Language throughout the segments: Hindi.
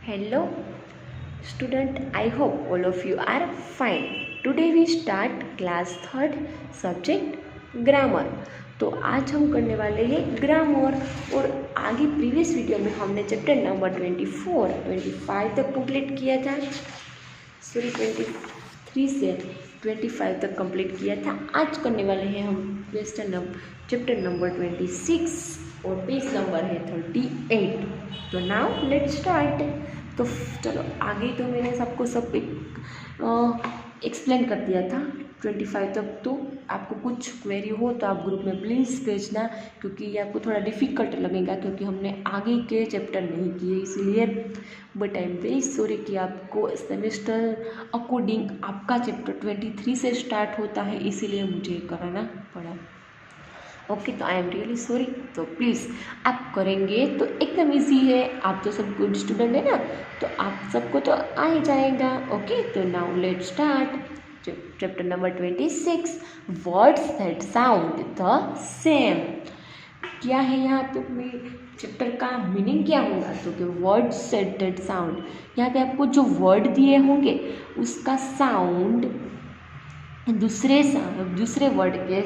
Hello, student. I hope all of you are fine. Today we start class third subject grammar. तो आज हम करने वाले हैं ग्रामर। और आगे प्रीवियस वीडियो में हमने चैप्टर नंबर 25 तक कंप्लीट किया था। सॉरी 23 से 25 तक कंप्लीट किया था। आज करने वाले हैं हम चैप्टर नंबर 26 और पेज नंबर है 38। तो नाउ लेट्स स्टार्ट। तो चलो आगे तो मैंने सबको सब एक्सप्लेन कर दिया था 25 तक। तो आपको कुछ क्वेरी हो तो आप ग्रुप में प्लीज़ भेजना, क्योंकि ये आपको थोड़ा डिफ़िकल्ट लगेगा क्योंकि हमने आगे के चैप्टर नहीं किए इसलिए। But I am very sorry कि आपको सेमेस्टर अकॉर्डिंग आपका चैप्टर 23 से स्टार्ट होता है, इसीलिए मुझे कराना पड़ा। ओके, तो आई एम रियली सॉरी। तो प्लीज़ आप करेंगे तो एकदम इजी है। आप तो सब गुड स्टूडेंट है ना, तो आप सबको तो आ ही जाएगा। ओके, तो now let start chapter number 26, words that sound the same. क्या है यहाँ पे चैप्टर का मीनिंग क्या होगा? तो कि वर्ड्स दैट साउंड, यहाँ पे आपको जो वर्ड दिए होंगे उसका साउंड दूसरे वर्ड के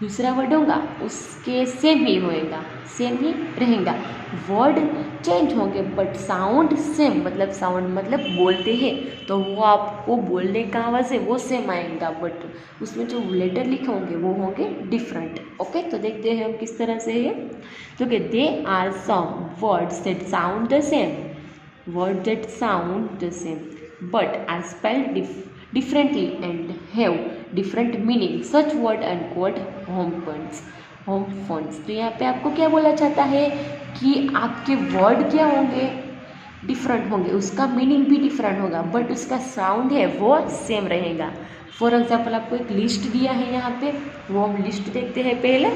दूसरा वर्ड होगा उसके सेम ही होएगा, सेम ही रहेगा। वर्ड चेंज होंगे बट साउंड सेम। मतलब साउंड मतलब बोलते हैं तो वो आपको बोलने का आवाज़ है वो सेम आएगा, बट उसमें जो लेटर लिखे होंगे वो होंगे डिफरेंट। ओके, तो देखते हैं हम किस तरह से है। तो कि they are some words that sound the same, word that sound the same but are spelled differently and have different meaning. Such word and called home phones. तो यहाँ पे आपको क्या बोला चाहता है कि आपके वर्ड क्या होंगे, डिफरेंट होंगे, उसका मीनिंग भी डिफरेंट होगा बट उसका साउंड है वो सेम रहेगा। फॉर एग्जाम्पल आपको एक लिस्ट दिया है यहाँ पे, वो हम लिस्ट देखते हैं पहले।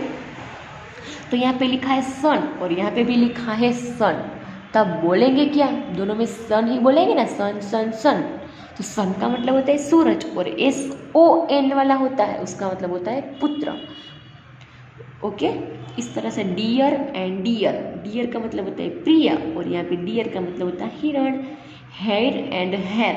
तो यहाँ पे लिखा है सन और यहाँ पे भी लिखा है सन, तब बोलेंगे क्या? दोनों में सन ही बोलेंगे ना, सन सन सन। तो सन का मतलब होता है सूरज और SON वाला होता है उसका मतलब होता है पुत्र। ओके, इस तरह से डियर एंड डियर, डियर का मतलब होता है प्रिय और यहाँ पे डियर का मतलब होता है हिरण। हेयर एंड हेयर,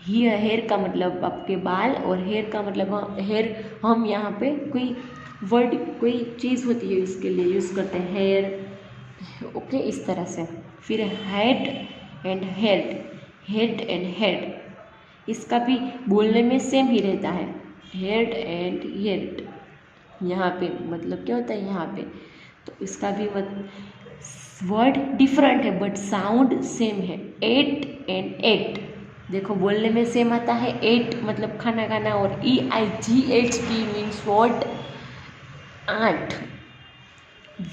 हेयर का मतलब आपके बाल और हेयर का मतलब हेयर हम यहाँ पे कोई वर्ड कोई चीज़ होती है उसके लिए यूज़ करते हैं हेयर। ओके, इस तरह से। फिर head and head, head and head, इसका भी बोलने में सेम ही रहता है, हेड एंड हेड। यहाँ पे मतलब क्या होता है यहाँ पे, तो इसका भी वर्ड डिफरेंट है बट साउंड सेम है। एट एंड एट, देखो बोलने में सेम आता है, एट मतलब खाना खाना और EIGHT मीन्स वॉट, 8।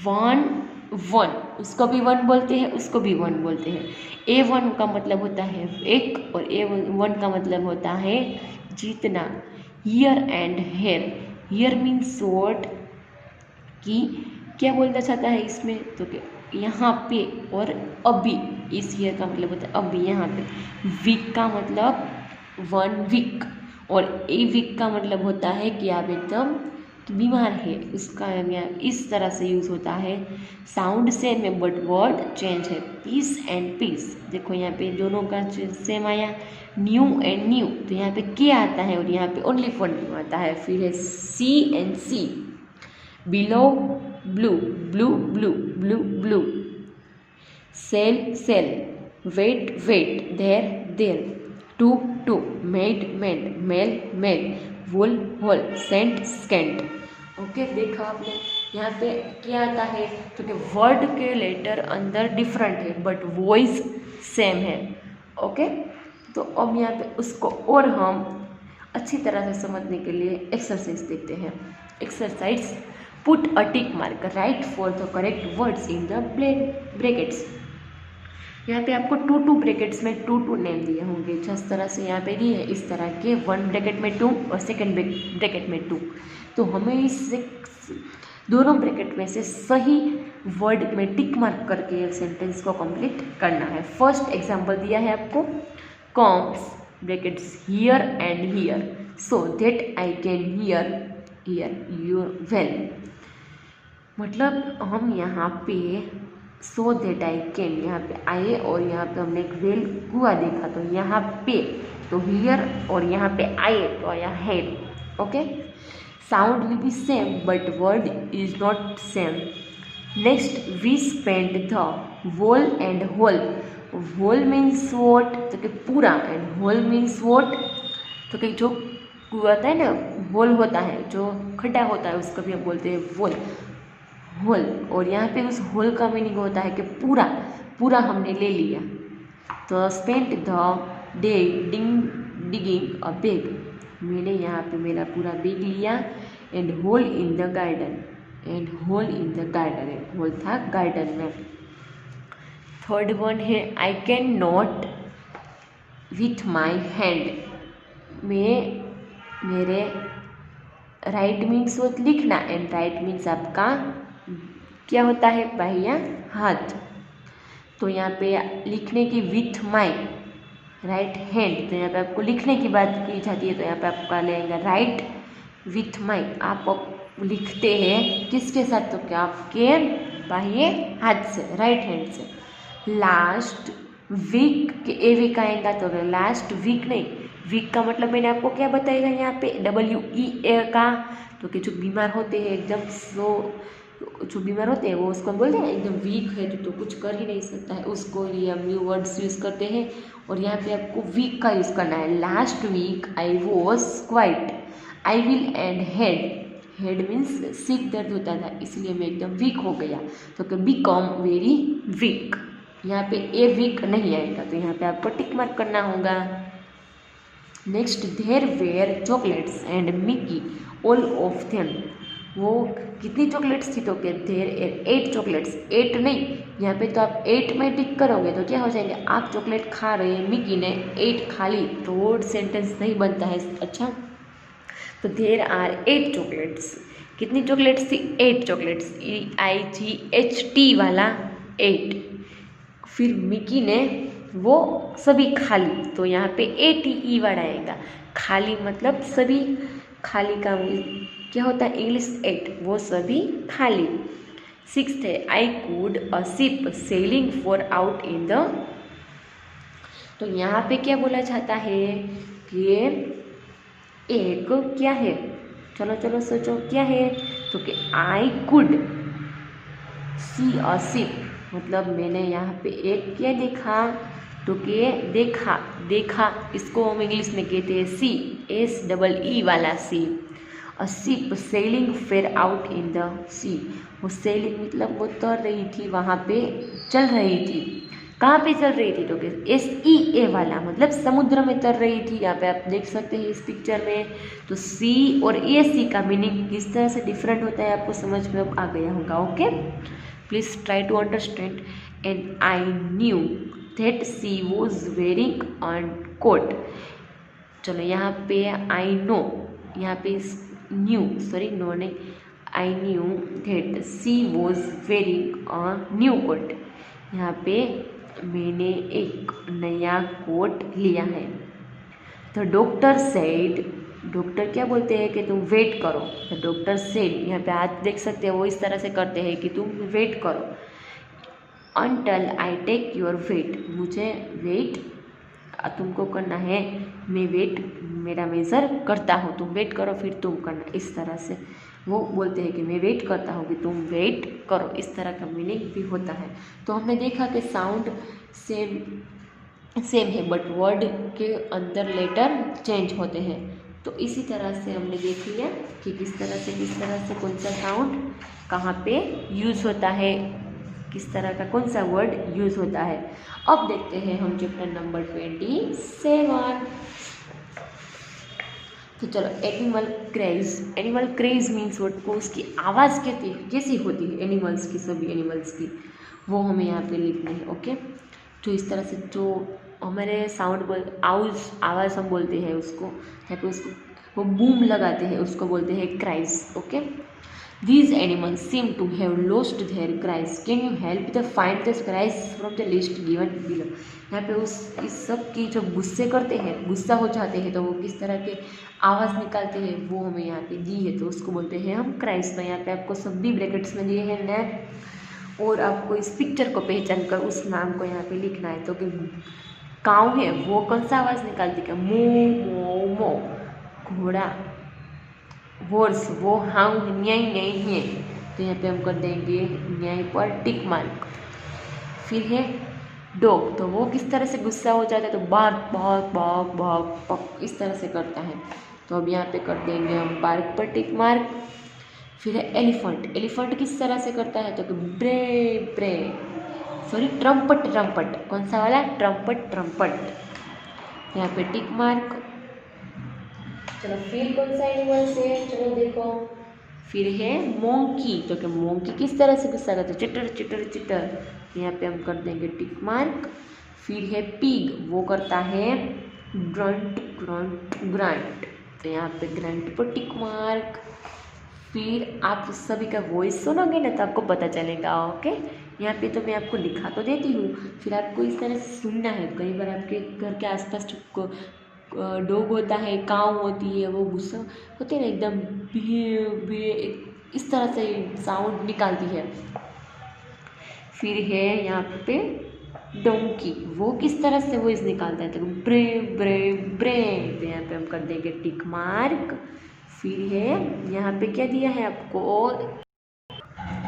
वन, उसको भी वन बोलते हैं, उसको भी वन बोलते हैं। A1 का मतलब होता है एक और A1 का मतलब होता है जीतना। Year and hair, year means what, कि क्या बोलना चाहता है इसमें, तो यहाँ पे और अभी, इस ईयर का मतलब होता है अभी यहाँ पे। वीक का मतलब 1 वीक और ए वीक का मतलब होता है कि आप एकदम बीमार है, उसका इस तरह से यूज़ होता है। साउंड सेम है बट वर्ड चेंज है। पीस एंड पीस, देखो यहाँ पे दोनों का सेम आया। न्यू एंड न्यू, तो यहाँ पे के आता है और यहाँ पे ओनली फॉर न्यू आता है। फिर है sea and see, blew blue, blue blue, blue blue. Sell cell, wait weight, there their, to two, made maid, mail male, whole hole, cent scent. Okay, देखा आपने यहाँ पे क्या आता है, तो कि वर्ड के लेटर अंदर डिफरेंट है बट वॉइस सेम है। ओके, तो अब यहाँ पे उसको और हम अच्छी तरह से समझने के लिए एक्सरसाइज देखते हैं। Exercise, put a tick mark, right for the correct words in the brackets. यहाँ पे आपको 2 ब्रैकेट्स में 2 नेम दिए होंगे, जिस तरह से यहाँ पे दिए है इस तरह के, 1 ब्रैकेट में 2 और सेकंड ब्रैकेट में 2। तो हमें इस दोनों ब्रैकेट में से सही वर्ड में टिक मार्क करके एक सेंटेंस को कंप्लीट करना है। फर्स्ट एग्जांपल दिया है आपको, comes brackets here and here, so that I can hear you well. मतलब हम यहाँ पे सो दैट आई कैन, यहाँ पे आए और यहाँ पे हमने एक वेल कुआ देखा, तो यहाँ पे तो हियर और यहाँ पे आए तो आया head. Okay, sound will be same but word is not same. Next, we spend the whole and hole. Hole means what, तो कि पूरा, एंड होल मीन्स वॉट, तो कि जो होता है ना, होल होता है जो खड्डा होता है उसको भी हम बोलते हैं वोल, होल। और यहाँ पे उस होल का मीनिंग होता है कि पूरा पूरा हमने ले लिया। तो spend the day digging a bag, मैंने यहाँ पे मेरा पूरा बैग लिया। And hole in the garden, and hole in the garden, hole था गार्डन में। थर्ड वन है I can not with my hand, मैं मेरे राइट मीन्स वो लिखना, एंड राइट मीन्स आपका क्या होता है, बाह्य हाथ। तो यहाँ पे लिखने की विथ माई राइट हैंड, तो यहाँ पे आपको लिखने की बात की जाती है, तो यहाँ पे आपका लेगा राइट विथ माई। आप लिखते हैं किसके साथ, तो क्या आपके बाह्य हाथ से, राइट हैंड से। लास्ट वीक के ए वीक आएगा, तो लास्ट वीक नहीं, वीक का मतलब मैंने आपको क्या बताएगा यहाँ पे WEA का, तो कि जो बीमार होते हैं एकदम, जो बीमार होते हैं वो उसको बोलते हैं एकदम वीक है तो कुछ कर ही नहीं सकता है, उसको ये हम न्यू वर्ड्स यूज़ करते हैं। और यहाँ पे आपको वीक का यूज़ करना है। Last week I was quite, I will and head means सिर दर्द होता था इसलिए मैं एकदम वीक हो गया, तो बिकम वेरी वीक। यहाँ पे ए वीक नहीं आएगा, तो यहाँ पे आपको टिक मार्क करना होगा। Next, there were chocolates and Mickey all of them, वो कितनी चॉकलेट्स थी, तो क्या देयर 8 चॉकलेट्स, 8 नहीं, यहाँ पे तो आप 8 में टिक करोगे तो क्या हो जाएंगे, आप चॉकलेट खा रहे हैं, मिकी ने 8 खा ली, तो वर्ड सेंटेंस नहीं बनता है। अच्छा, तो देयर आर 8 चॉकलेट्स, कितनी चॉकलेट्स थी, 8 चॉकलेट्स, EIGHT वाला 8। फिर मिकी ने वो सभी खाली, तो यहाँ पे ATE वर्ड आएगा, खाली मतलब सभी, खाली का क्या होता है इंग्लिश 8, वो सभी खाली। 6th है I could a ship selling for out in the, तो यहाँ पे क्या बोला जाता है कि एक क्या है, चलो चलो सोचो क्या है, तो कि I could see a ship, मतलब मैंने यहाँ पे एक क्या देखा, तो कि देखा इसको हम इंग्लिश में कहते हैं SEE वाला सी। अ शिप सेलिंग फेर आउट इन द सी, वो सेलिंग मतलब वो तर रही थी, वहाँ पे चल रही थी, कहाँ पे चल रही थी, तो कि SEA वाला मतलब समुद्र में तर रही थी। यहाँ पे आप देख सकते हैं इस पिक्चर में, तो सी और AC का मीनिंग किस तरह से डिफरेंट होता है आपको समझ में अब आ गया होगा। Okay, please try to understand. And I knew that she was wearing a coat, चलो यहाँ पे आई नो, यहाँ पे नो नहीं, I knew that she was wearing a new coat, यहाँ पे मैंने एक नया कोट लिया है। तो डॉक्टर सेड, डॉक्टर क्या बोलते हैं कि तुम वेट करो, तो डॉक्टर सेड, यहाँ पे हाथ देख सकते हैं वो इस तरह से करते हैं कि तुम वेट करो। Until I take your weight, मुझे वेट तुमको करना है, मैं वेट मेरा मेज़र करता हूँ, तुम वेट करो फिर तुम करना, इस तरह से वो बोलते हैं कि मैं वेट करता हूँ कि तुम वेट करो, इस तरह का मीनिंग भी होता है। तो हमने देखा कि साउंड सेम है बट वर्ड के अंदर लेटर चेंज होते हैं। तो इसी तरह से हमने देख लिया कि किस तरह से कौन सा साउंड कहाँ पे यूज़ होता है, किस तरह का कौन सा वर्ड यूज़ होता है। अब देखते हैं हम चैप्टर नंबर 27। तो चलो, एनिमल क्रेज मीन्स वर्ड को उसकी आवाज़ कैसी होती है एनिमल्स की, सभी एनिमल्स की, वो हमें यहाँ पे लिखना है। ओके, तो इस तरह से जो हमारे साउंड आवाज़ हम बोलते हैं उसको, यहाँ पे उसको वो बूम लगाते हैं, उसको बोलते हैं cries. Okay, These animals seem to have lost their cries. Can you help the find the cries from the list given below? यहाँ पे इस सब की जो गुस्सा हो जाते हैं तो वो किस तरह के आवाज़ निकालते हैं वो हमें यहाँ पे दी है, तो उसको बोलते हैं हम क्राइस। तो यहाँ पे आपको सब भी ब्रैकेट्स में दिए हैं नेक और आपको इस पिक्चर को पहचान कर उस नाम को यहाँ पे लिखना है। तो कि काऊ है वो कौन सा आवाज़ निकालती है, मो मो मो। घोड़ा हॉर्स वो हाउ है, न्याय न्याय है। तो यहाँ पे हम कर देंगे न्याय पर टिक मार्क। फिर है डॉग, तो वो किस तरह से गुस्सा हो जाता है, तो बार्क बार्क बार्क बार्क पक इस तरह से करता है। तो अब यहाँ पे कर देंगे हम बार्क पर टिक मार्क। फिर है एलिफेंट, एलिफेंट किस तरह से करता है, तो कि ब्रे ब्रे, सॉरी ट्रम्पट ट्रम्पट, कौन सा वाला, ट्रम्पट ट्रम्पट, यहाँ पे टिक मार्क। चलो फिर कौन सा एनिमल से, चलो देखो, फिर है मोंकी, तो कि मोंकी किस तरह से गुस्सा करता है, चिटर चिटर चिटर, यहाँ पे हम कर देंगे टिक मार्क। फिर है पिग, वो करता है ग्रंट ग्रंट ग्रंट, तो यहाँ पे ग्रंट पर टिक मार्क। फिर आप सभी का वॉइस सुनोगे ना तो आपको पता चलेगा, ओके। यहाँ पे तो मैं आपको लिखा तो देती हूँ, फिर आपको इस तरह से सुनना है। कई बार आपके घर के आसपास डॉग होता है, काऊ होती है, वो गुस्सा होती है ना एकदम बे बे इस तरह से साउंड निकालती है। फिर है यहाँ पे डोंकी, वो किस तरह से वॉइस निकालता है, तो ब्रे ब्रे ब्रे, तो यहाँ पे हम कर देंगे टिक मार्क। फिर है यहाँ पे क्या दिया है आपको,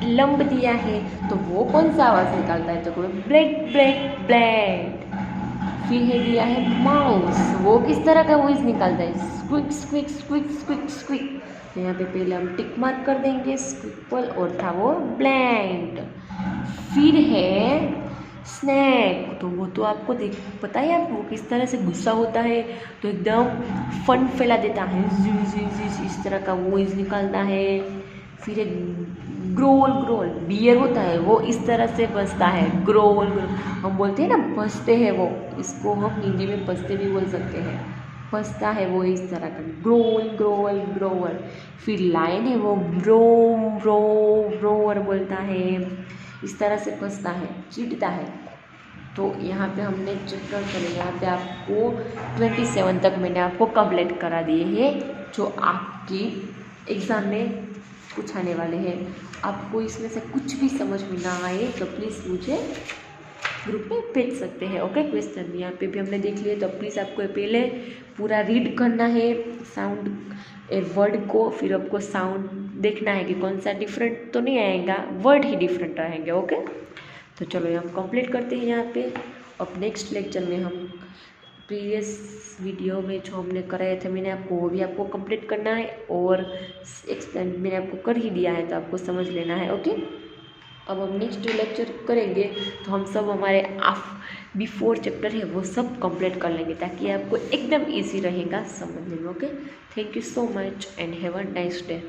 लंब दिया है, तो वो कौन सा आवाज़ निकालता है, तो ब्रेड ब्रेड ब्रेड। फिर है दिया है माउस, वो किस तरह का वॉइस निकालता है, squeak squeak squeak squeak squeak. तो यहाँ पे पहले हम टिक मार्क कर देंगे स्क्विकल, और था वो ब्लैंड। फिर है स्नैक, तो वो तो आपको पता है आपको किस तरह से गुस्सा होता है तो एकदम फन फैला देता है, इस तरह का वॉइस निकालता है। फिर एक ग्रोल, ग्रोल बियर होता है, वो इस तरह से बजता है, ग्रोल ग्रोल, हम बोलते हैं ना बजते हैं वो, इसको हम हिंदी में बजते भी बोल सकते हैं, बजता है वो इस तरह का, ग्रोल ग्रोल ग्रोवर। फिर लाइन है वो ग्रोम रो रोवर बोलता है, इस तरह से बजता है, चीटता है। तो यहाँ पे हमने चैप्टर चले, यहाँ पे आपको 27 तक मैंने आपको कंप्लीट करा दिए हैं, जो आपकी एग्ज़ाम में पूछाने वाले हैं। आपको इसमें से कुछ भी समझ में ना आए तो प्लीज़ मुझे ग्रुप में भेज सकते हैं, ओके। क्वेश्चन यहाँ पे भी हमने देख लिए, तो प्लीज़ आपको पहले पूरा रीड करना है साउंड वर्ड को, फिर आपको साउंड देखना है कि कौन सा डिफरेंट तो नहीं आएगा, वर्ड ही डिफरेंट आएंगे, ओके। तो चलो हम कंप्लीट करते हैं यहाँ पे। अब नेक्स्ट लेक्चर में हम प्रीवियस वीडियो में जो हमने कराए थे मैंने आपको, वो भी आपको कंप्लीट करना है, और एक्सप्लेन मैंने आपको कर ही दिया है तो आपको समझ लेना है, ओके। अब हम नेक्स्ट जो लेक्चर करेंगे तो हम सब हमारे बिफोर चैप्टर है वो सब कंप्लीट कर लेंगे, ताकि आपको एकदम ईजी रहेगा समझने में, okay. Thank you so much and have a nice day.